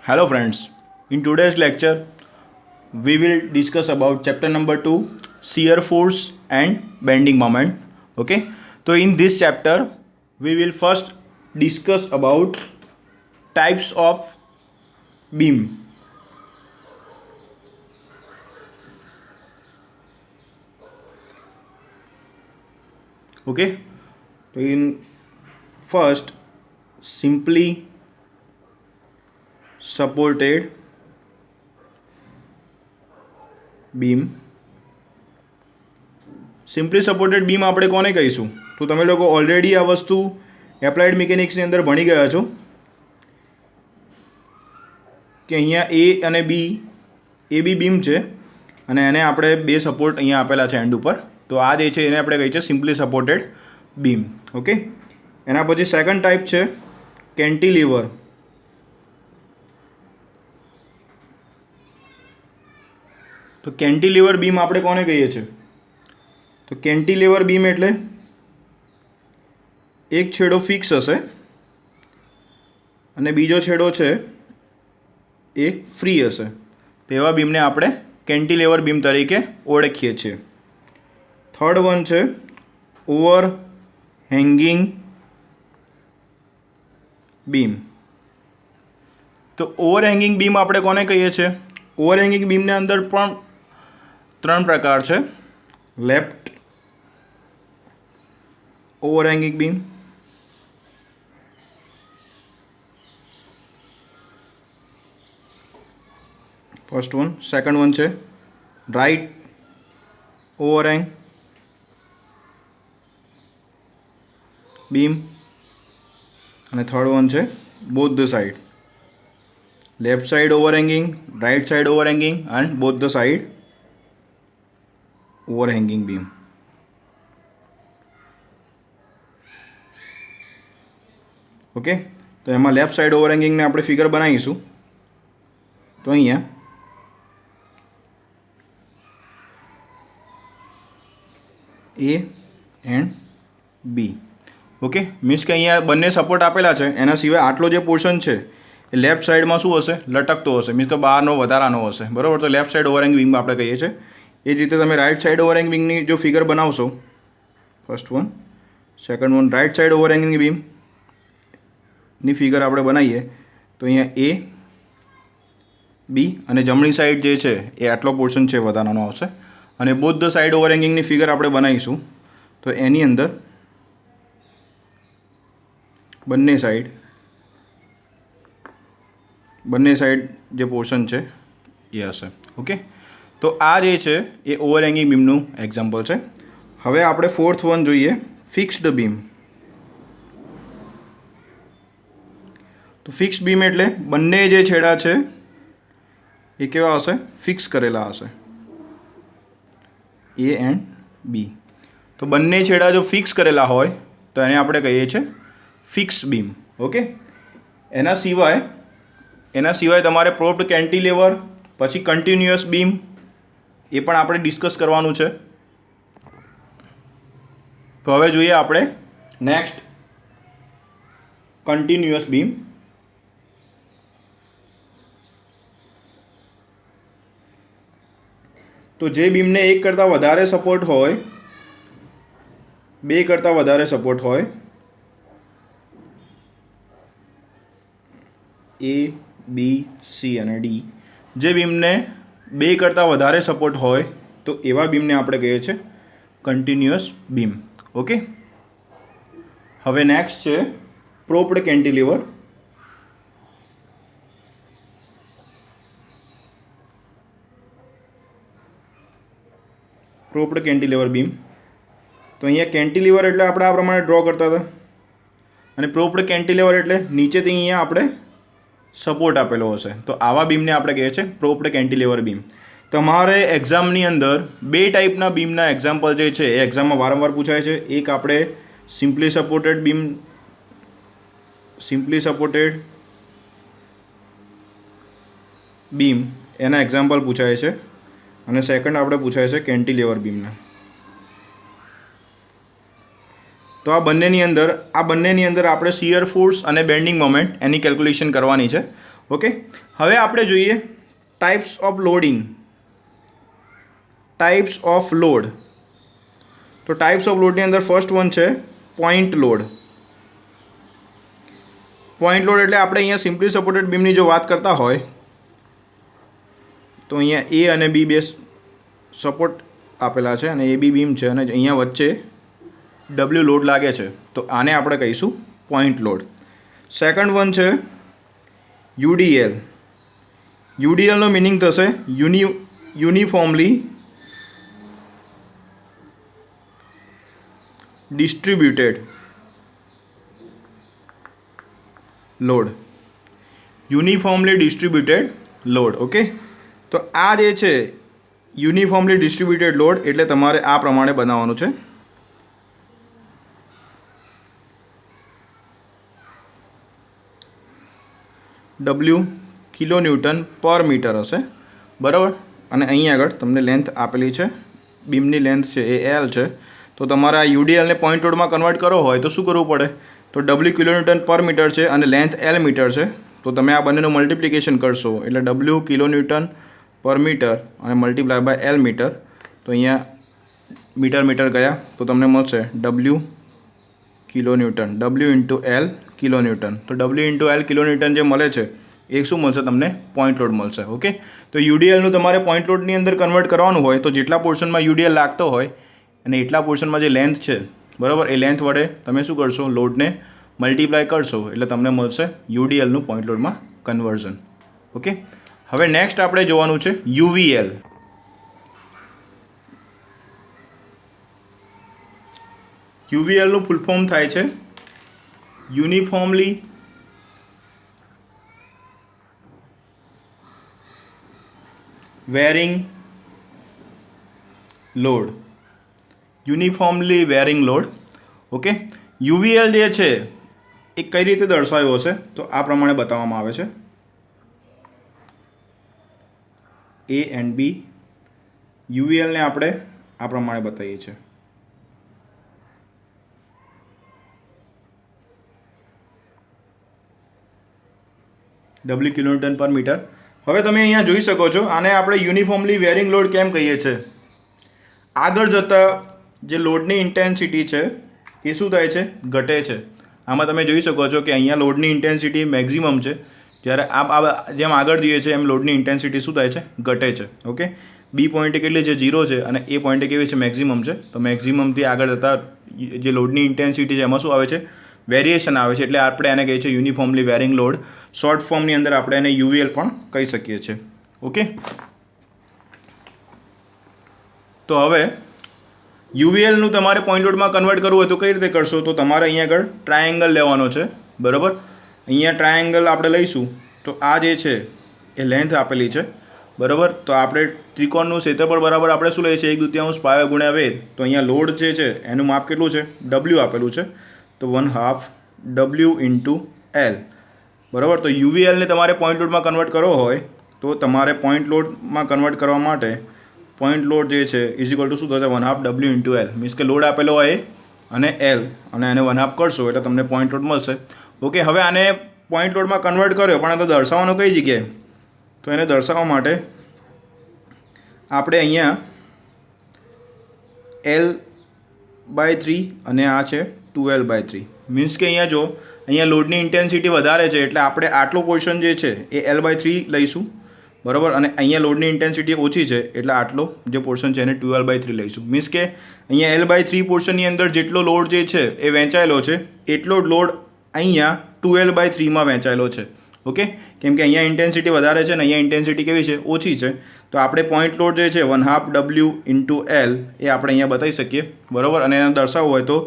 Hello friends, in today's lecture we will discuss about chapter number 2 shear force and bending moment. Okay, so in this chapter we will first discuss about types of beam. Okay, so in first simply supported beam. Simply supported beam આપણે કોને કહીશું? તો તમે લોકો already આ વસ્તુ applied મિકેનિક્સની અંદર ભણી ગયા છો કે અહીંયા એ અને બી એ બી બીમ છે અને એને આપણે બે સપોર્ટ અહીંયા આપેલા છે એન્ડ ઉપર. તો આ જે છે એને આપણે કહીએ છીએ સિમ્પલી સપોર્ટેડ બીમ. ઓકે, એના પછી સેકન્ડ ટાઈપ છે કેન્ટિલીવર. તો કેન્ટિલીવર બીમ આપણે કોને કહીએ છીએ? તો કેન્ટિલીવર બીમ એટલે એક છેડો ફિક્સ હશે અને બીજો છેડો છે એ ફ્રી હશે. તેવા બીમને આપણે કેન્ટિલીવર બીમ તરીકે ઓળખીએ છીએ. થર્ડ વન છે ઓવર હેંગિંગ બીમ. તો ઓવર હેંગિંગ બીમ આપણે કોને કહીએ છીએ? ઓવર હેંગિંગ બીમની અંદર પણ ત્રણ પ્રકાર છે. Left overhanging beam, first one. Second one છે રાઈટ ઓવરહેંગ બીમ અને થર્ડ વન છે both the side. Left side overhanging, right side overhanging and both the side overhanging beam. Okay, તો એમાં લેફ્ટ સાઈડ ઓવરહેંગિંગને આપણે ફિગર બનાવીશું. તો અહીંયા એ and B. Okay, means કે અહીંયા બંને સપોર્ટ આપેલા છે, એના સિવાય આટલો જે પોર્શન છે એ લેફ્ટ સાઈડમાં શું હશે? લટકતો હશે, મીન્સ કે બહારનો વધારાનો હશે. બરાબર, તો લેફ્ટ સાઈડ ઓવરહેંગ વિંગ આપણે કહીએ છીએ. એ જ રીતે તમે રાઈટ સાઈડ ઓવરહેંગ વિંગની જો ફિગર બનાવશો, first one, second one, right side overhanging beam ની ફિગર આપણે બનાવીએ તો અહીંયા એ બી અને જમણી સાઈડ જે છે એ આટલો પોર્શન છે વધારાનો આવશે. અને બોથ ધ સાઈડ ઓવરહેંગિંગની ફિગર આપણે બનાવીશું તો એની અંદર બંને સાઈડ જે પોર્શન છે એ હશે. ઓકે, તો આ જે છે એ ઓવરહેંગિંગ બીમનું એક્ઝામ્પલ છે. હવે આપણે ફોર્થ વન જોઈએ, ફિક્સ્ડ બીમ. તો ફિક્સ બીમ એટલે બંને જે છેડા છે એ કેવા હશે? ફિક્સ કરેલા હશે, એ એન્ડ બી. તો બંને છેડા જો ફિક્સ કરેલા હોય તો એને આપણે કહીએ છીએ ફિક્સ બીમ. ઓકે, એના સિવાય તમારે પ્રોપ્ડ કેન્ટિલેવર, પછી કન્ટિન્યુઅસ બીમ એ પણ આપણે ડિસ્કસ કરવાનું છે. તો હવે જોઈએ આપણે નેક્સ્ટ કન્ટિન્યુઅસ બીમ. તો જે બીમને એક કરતાં વધારે સપોર્ટ હોય, બે કરતાં વધારે સપોર્ટ હોય, એ બી સી અને ડી, જે બીમને બે કરતાં વધારે સપોર્ટ હોય તો એવા બીમને આપણે કહીએ છીએ કન્ટિન્યુઅસ બીમ. ઓકે, હવે નેક્સ્ટ છે propped cantilever. Propped cantilever beam. તો અહીંયા કેન્ટિલીવર એટલે આપણે આ પ્રમાણે ડ્રો કરતા હતા અને પ્રોપ્ડ કેન્ટિલીવર એટલે નીચેથી અહીંયા આપણે સપોર્ટ આપેલો હશે. તો આવા બીમને આપણે કહીએ છીએ પ્રોપ્ડ કેન્ટિલીવર બીમ. તમારે એક્ઝામની અંદર બે ટાઈપના બીમના એક્ઝામ્પલ જે છે એ એક્ઝામમાં વારંવાર પૂછાય છે. એક આપણે સિમ્પલી સપોર્ટેડ બીમ એના એક્ઝામ્પલ પૂછાય છે અને સેકન્ડ આપણે પૂછાય છે કેન્ટિલીવર બીમના. તો આ બંનેની અંદર આપણે શિયર ફોર્સ અને બેન્ડિંગ મોમેન્ટ એની કેલ્ક્યુલેશન કરવાની છે. ઓકે, હવે આપણે જોઈએ types of loading. Types off load. તો ટાઈપ્સ ઓફ લોડની અંદર ફર્સ્ટ વન છે પોઈન્ટ લોડ. પોઈન્ટ લોડ એટલે આપણે અહીંયા સિમ્પલી સપોર્ટેડ બીમની જો વાત કરતા હોય તો અહીંયા એ અને બી બે સપોર્ટ આપેલા છે અને એ બી બીમ છે અને અહીંયા વચ્ચે ડબલ્યુ લોડ લાગે છે, તો આને આપણે કહીશું પોઈન્ટ લોડ. સેકન્ડ વન છે યુડીએલ. યુડીએલનો મિનિંગ થશે uniformly distributed load. Uniformly distributed load. Okay, તો આ જે છે યુનિફોર્મલી ડિસ્ટ્રીબ્યુટેડ લોડ એટલે તમારે આ પ્રમાણે બનાવવાનું છે. ડબલ્યુ કિલો ન્યૂટન પર મીટર હશે, બરાબર. અને અહીં આગળ તમને લેન્થ આપેલી છે, બીમની લેન્થ છે એ એલ છે. તો તમારે આ યુડીએલને પોઈન્ટ લોડમાં કન્વર્ટ કરવો હોય તો શું કરવું પડે? તો ડબલ્યુ કિલો ન્યૂટન પર મીટર છે અને લેન્થ એલ મીટર છે, તો તમે આ બંનેનું મલ્ટિપ્લિકેશન કરશો એટલે ડબલ્યુ કિલો ન્યૂટન પર મીટર અને મલ્ટીપ્લાય બાય એલ મીટર. તો અહીંયા મીટર ગયા તો તમને મળશે W kilo newton, W into L kilo newton. તો W into L kilo newton જે મળે છે એ શું મળશે? તમને પોઈન્ટ લોડ મળશે. ઓકે, તો યુડીએલનું તમારે પોઈન્ટ લોડની અંદર કન્વર્ટ કરવાનું હોય તો જેટલા પોર્શનમાં યુડીએલ લાગતો હોય અને એટલા પોર્શનમાં જે લેન્થ છે, બરાબર, એ લેન્થ વડે તમે શું કરશો? લોડને મલ્ટીપ્લાય કરશો એટલે તમને મળશે યુડીએલનું પોઈન્ટ લોડમાં કન્વર્ઝન. ઓકે, હવે નેક્સ્ટ આપણે જોવાનું છે યુવીએલ. યુવીએલનું ફૂલ ફોર્મ થાય છે uniformly varying load. Uniformly varying load. Okay, UVL જે છે એ કઈ રીતે દર્શાવ્યો હશે? તો આ પ્રમાણે બતાવવામાં આવે છે એ એન્ડ બી. યુવીએલને આપણે આ પ્રમાણે બતાવીએ છીએ. ડબલ્યુ કિલો ન્યૂટન પર મીટર. હવે તમે અહીંયા જોઈ શકો છો, આને આપણે યુનિફોર્મલી વેરિંગ લોડ કેમ કહીએ છીએ? આગળ જતાં જે લોડની ઇન્ટેન્સિટી છે એ શું થાય છે? ઘટે છે. આમાં તમે જોઈ શકો છો કે અહીંયા લોડની ઇન્ટેન્સિટી મેક્ઝિમમ છે, જ્યારે જેમ આગળ જઈએ છે એમ લોડની ઇન્ટેન્સિટી શું થાય છે? ઘટે છે. ઓકે, બી પોઈન્ટે કેટલી છે? 0 છે અને એ પોઈન્ટે કેવી છે? મેક્ઝિમમ છે. તો મેક્ઝિમમથી આગળ જતાં જે લોડની ઇન્ટેન્સિટી છે એમાં શું આવે છે? વેરિએશન આવે છે. એટલે આપણે એને કહીએ છીએ યુનિફોર્મલી વેરિંગ લોડ. શોર્ટ ફોર્મની અંદર આપણે એને યુવીએલ પણ કહી શકીએ છીએ. ઓકે, તો હવે યુવીએલનું તમારે પોઈન્ટ લોડમાં કન્વર્ટ કરવું હોય તો કઈ રીતે કરશો? તો તમારે અહીંયા આગળ ટ્રાયેંગલ લેવાનો છે, બરાબર. અહીંયા ટ્રાયેંગલ આપણે લઈશું તો આ જે છે એ લેન્થ આપેલી છે, બરાબર. તો આપણે ત્રિકોણનું ક્ષેત્રફળ બરાબર આપણે શું લઈએ છીએ? 1/2 પાયો ગુણ્યા વેધ. તો અહીંયા લોડ જે છે એનું માપ કેટલું છે? ડબલ્યુ આપેલું છે, તો 1/2 ડબલ્યુ ઇન્ટુ એલ, બરાબર. તો યુવીએલને તમારે પોઈન્ટ લોડમાં કન્વર્ટ કરવો હોય તો તમારે પોઈન્ટ લોડમાં કન્વર્ટ કરવા માટે પોઈન્ટ લોડ જે છે ઇઝ ઇક્વલ ટુ શું થશે? 1/2 ડબલ્યુ ઇન્ટુ એલ. મીન્સ કે લોડ આપેલો હોય અને એલ અને એને 1/2 કરશો એટલે તમને પોઈન્ટ લોડ મળશે. ઓકે, હવે આને પોઈન્ટ લોડમાં કન્વર્ટ કર્યો, પણ તો દર્શાવવાનો કઈ જગ્યાએ? તો એને દર્શાવવા માટે આપણે અહીંયા L/3 અને આ છે 2L/3. મીન્સ કે અહીંયા જો અહીંયા લોડની ઇન્ટેન્સિટી વધારે છે એટલે આપણે આટલો પોર્શન જે છે એ L/3 લઈશું, બરાબર. અને અહીંયા લોડની ઇન્ટેન્સિટી ઓછી છે એટલે આટલો જે પોર્શન છે એને 2L/3 લઈશું. મીન્સ કે અહીંયા L/3 પોર્શનની અંદર જેટલો લોડ જે છે એ વહેંચાયેલો છે એટલો જ લોડ અહીંયા 2L/3માં વહેંચાયેલો છે. ઓકે, કેમ કે અહીંયા ઇન્ટેન્સિટી વધારે છે અને અહીંયા ઇન્ટેન્સિટી કેવી છે? ઓછી છે. તો આપણે પોઈન્ટ લોડ જે છે 1/2 ડબલ્યુ ઇન્ટુ એલ એ આપણે અહીંયા બતાવી શકીએ, બરાબર. અને એને દર્શાવવું હોય તો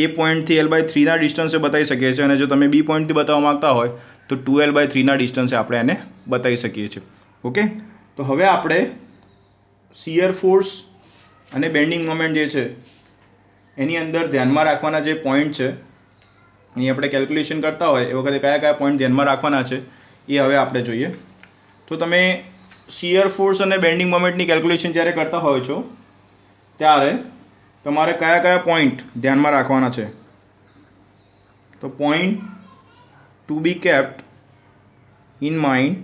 એ પોઈન્ટથી L/3ના ડિસ્ટન્સે બતાવી શકીએ છીએ અને જો તમે બી પોઈન્ટથી બતાવવા માગતા હોય તો 2L/3ના ડિસ્ટન્સે આપણે એને બતાવી શકીએ છીએ. ઓકે, તો હવે આપણે શિયર ફોર્સ અને બેન્ડિંગ મોમેન્ટ જે છે એની અંદર ધ્યાનમાં રાખવાના જે પોઈન્ટ છે, અહીં આપણે કેલ્ક્યુલેશન કરતા હોય એ વખતે કયા કયા પોઈન્ટ ધ્યાનમાં રાખવાના છે એ હવે આપણે જોઈએ. તો તમે શિયર ફોર્સ અને બેન્ડિંગ મોમેન્ટની કેલ્ક્યુલેશન જ્યારે કરતા હોય છો ત્યારે તમારે કયા કયા પોઈન્ટ ધ્યાનમાં રાખવાના છે? તો point to be kept in mind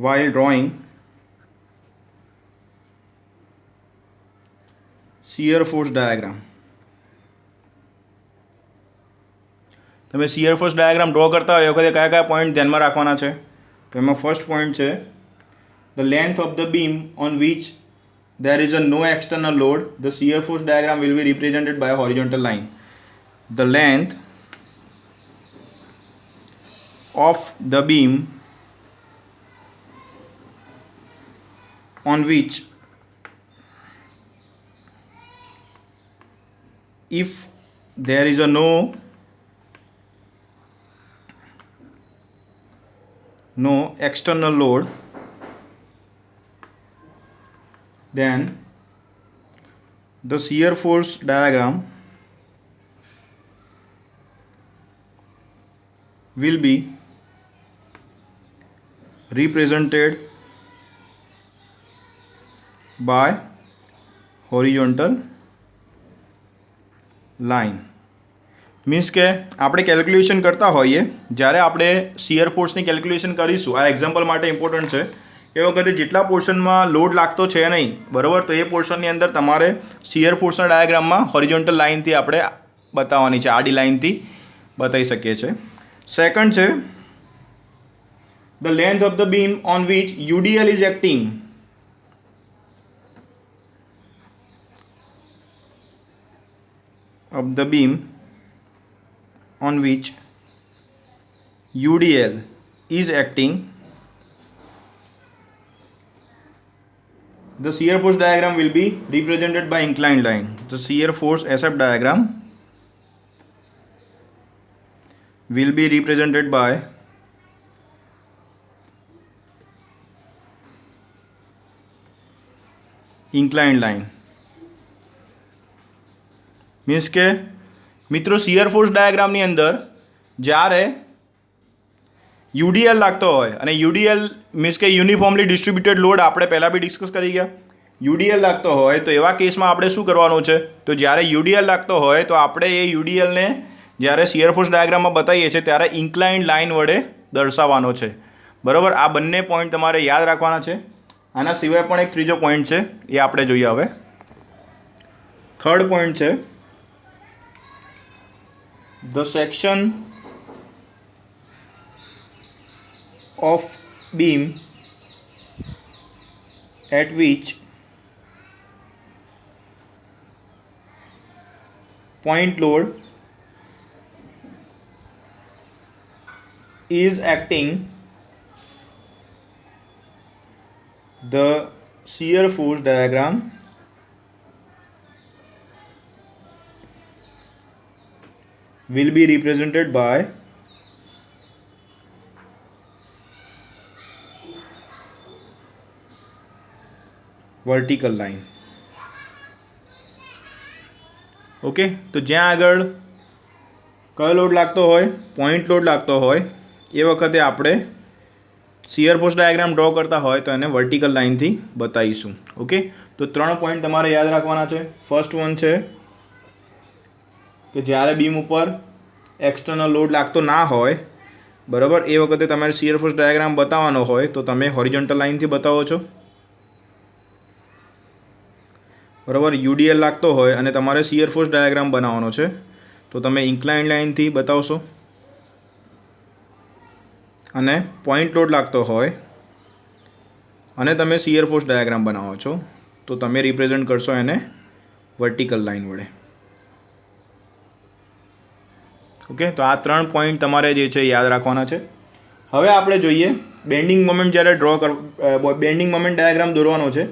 while drawing shear force diagram. તમે શિયર ફોર્સ ડાયાગ્રામ ડ્રો કરતા હોય એ વખતે કયા કયા પોઈન્ટ ધ્યાનમાં રાખવાના છે? તો એમાં ફર્સ્ટ પોઈન્ટ છે the length of the beam on which there is a no external load, the shear force diagram will be represented by a horizontal line. The length of the beam on which if there is a no external load, then the shear force diagram will be represented by horizontal line. Means કે આપણે calculation કરતા હોઈએ, જ્યારે આપણે shear ફોર્સની calculation કરીશું, આ example માટે ઇમ્પોર્ટન્ટ છે, એ વખતે જેટલા પોર્શનમાં લોડ લાગતો છે નહીં, બરાબર, તો એ પોર્શનની અંદર તમારે શિયર ફોર્સના ડાયાગ્રામમાં હોરિઝોન્ટલ લાઇનથી આપણે બતાવવાની છે, આડી લાઇનથી બતાવી શકીએ છીએ. સેકન્ડ છે the length of the beam on which UDL is acting. of the beam on which UDL is acting, the shear force diagram will be represented by inclined line. The shear force SF diagram will be represented by inclined line. Means કે મિત્રો shear force ડાયાગ્રામની અંદર જ્યારે યુડીએલ લાગતો હોય, અને યુડીએલ means કે uniformly distributed load આપણે પહેલાં બી ડિસ્કસ કરી ગયા, યુડીએલ લાગતો હોય તો એવા કેસમાં આપણે શું કરવાનું છે? તો જ્યારે યુડીએલ લાગતો હોય તો આપણે એ યુડીએલને જ્યારે શિયર ફોર્સ ડાયાગ્રામમાં બતાવીએ છીએ ત્યારે ઇન્ક્લાઇન્ડ લાઇન વડે દર્શાવવાનો છે, બરાબર. આ બંને પોઈન્ટ તમારે યાદ રાખવાના છે. આના સિવાય પણ એક ત્રીજો પોઈન્ટ છે, એ આપણે જોઈએ હવે. થર્ડ પોઈન્ટ છે the section of beam at which point load is acting, the shear force diagram will be represented by vertical line. Okay, તો જ્યાં આગળ કયો લોડ લાગતો હોય? પોઈન્ટ લોડ લાગતો હોય, એ વખતે આપણે શિયર ફોર્સ ડાયાગ્રામ ડ્રો કરતા હોય તો એને વર્ટિકલ લાઇનથી બતાવીશું. ઓકે, તો 3 પોઈન્ટ તમારે યાદ રાખવાના છે. ફર્સ્ટ વન છે કે જ્યારે બીમ ઉપર એક્સટર્નલ લોડ લાગતો ના હોય, બરાબર, એ વખતે તમારે શિયર ફોર્સ ડાયાગ્રામ બતાવવાનો હોય તો તમે હોરિઝોન્ટલ લાઇનથી બતાવો છો, બરાબર. યુડીએલ લાગતો હોય અને તમારે શિયર ફોર્સ ડાયાગ્રામ બનાવવાનો છે તો તમે ઇન્ક્લાઇન્ડ લાઇનથી બતાવશો, અને પોઈન્ટ લોડ લાગતો હોય અને તમે શિયર ફોર્સ ડાયાગ્રામ બનાવો છો તો તમે રિપ્રેઝન્ટ કરશો એને વર્ટિકલ લાઇન વડે. ઓકે, તો આ 3 પોઈન્ટ તમારે જે છે યાદ રાખવાના છે. હવે આપણે જોઈએ બેન્ડિંગ મોમેન્ટ જ્યારે બેન્ડિંગ મોમેન્ટ ડાયાગ્રામ દોરવાનો છે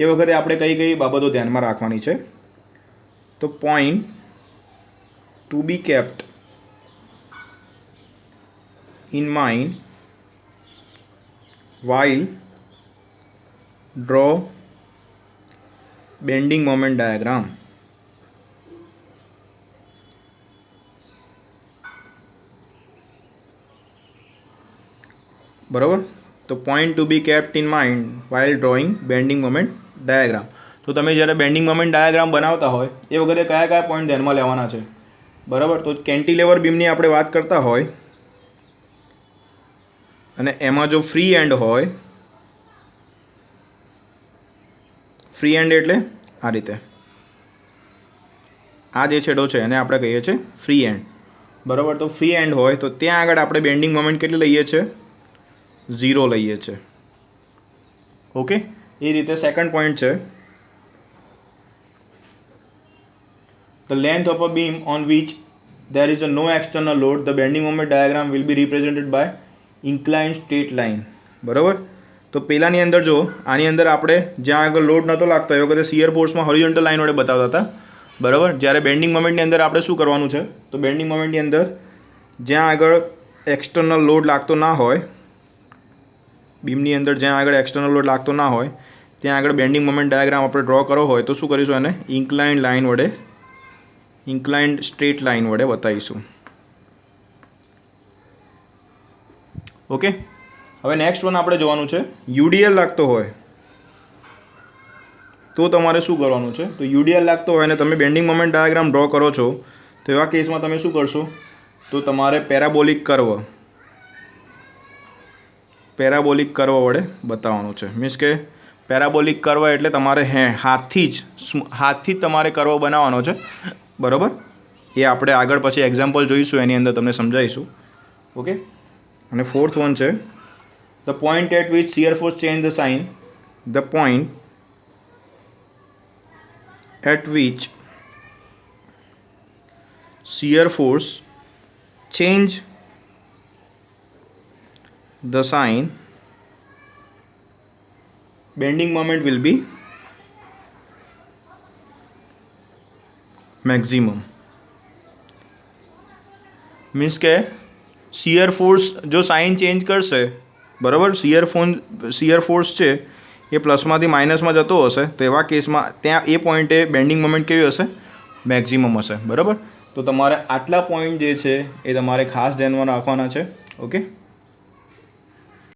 એ વખતે આપણે કઈ કઈ બાબતો ધ્યાનમાં રાખવાની છે. તો point to be kept in mind while draw bending moment diagram. બરાબર, તો point to be kept in mind while drawing bending moment diagram. તો તમે જ્યારે બેન્ડિંગ મોમેન્ટ ડાયાગ્રામ બનાવતા હોય એ વખતે કયા કયા પોઈન્ટ ધ્યાનમાં લેવાના છે? બરાબર. તો કેન્ટિલેવર બીમની આપણે વાત કરતા હોય અને એમાં જો ફ્રી એન્ડ હોય, ફ્રી એન્ડ એટલે આ રીતે આ જે છેડો છે એને આપણે કહીએ છીએ ફ્રી એન્ડ. બરાબર. તો ફ્રી એન્ડ હોય તો ત્યાં આગળ આપણે બેન્ડિંગ મોમેન્ટ કેટલી લઈએ છીએ? 0 લઈએ છીએ. ઓકે. એ રીતે સેકન્ડ પોઈન્ટ છે, the length of a beam on which there is a no external load, the bending moment diagram will be represented by inclined straight line. બરાબર. તો પેલાની અંદર જો આની અંદર આપણે જ્યાં આગળ લોડ નહોતો લાગતો એ વખતે શિયર ફોર્સમાં હોરિઝોન્ટલ લાઈન વડે બતાવતા હતા. બરાબર. જ્યારે બેન્ડિંગ મોમેન્ટની અંદર આપણે શું કરવાનું છે? તો બેન્ડિંગ મોમેન્ટની અંદર જ્યાં આગળ એક્સટર્નલ લોડ લાગતો ના હોય, બીમની અંદર જ્યાં આગળ એક્સટર્નલ લોડ લાગતો ના હોય ત્યાં આગળ બેન્ડિંગ મોમેન્ટ ડાયાગ્રામ આપણે ડ્રો કરવો હોય તો શું કરીશું? એને ઇન્ક્લાઇન્ડ લાઇન વડે, ઇન્ક્લાઇન્ડ સ્ટ્રેટ લાઇન વડે બતાવીશું. ઓકે. હવે નેક્સ્ટ વન આપણે જોવાનું છે, યુડીએલ લાગતો હોય તો તમારે શું કરવાનું છે? તો યુડીએલ લાગતો હોય અને તમે બેન્ડિંગ મોમેન્ટ ડાયાગ્રામ ડ્રો કરો છો તો એવા કેસમાં તમે શું કરશો? તો તમારે પેરાબોલિક કર્વ વડે બતાવવાનું છે. મીન્સ કે પેરાબોલિક કર્વ એટલે તમારે હાથથી જ તમારે કર્વ બનાવવાનો છે. બરાબર. એ આપણે આગળ પછી એક્ઝામ્પલ જોઈશું, એની અંદર તમને સમજાવીશું. ઓકે. અને ફોર્થ વન છે, the point at which shear force change the sign, the point at which shear force change the sign, bending moment will be maximum. Means કે શિયર ફોર્સ જો સાઇન ચેન્જ કરશે, બરાબર, shear force છે એ પ્લસમાંથી માઇનસમાં જતો હશે તો એવા કેસમાં ત્યાં એ પોઈન્ટે બેન્ડિંગ મોમેન્ટ કેવી હશે? મેક્સિમમ હશે. બરાબર. તો તમારે આટલા પોઈન્ટ જે છે એ તમારે ખાસ ધ્યાનમાં રાખવાના છે. ઓકે.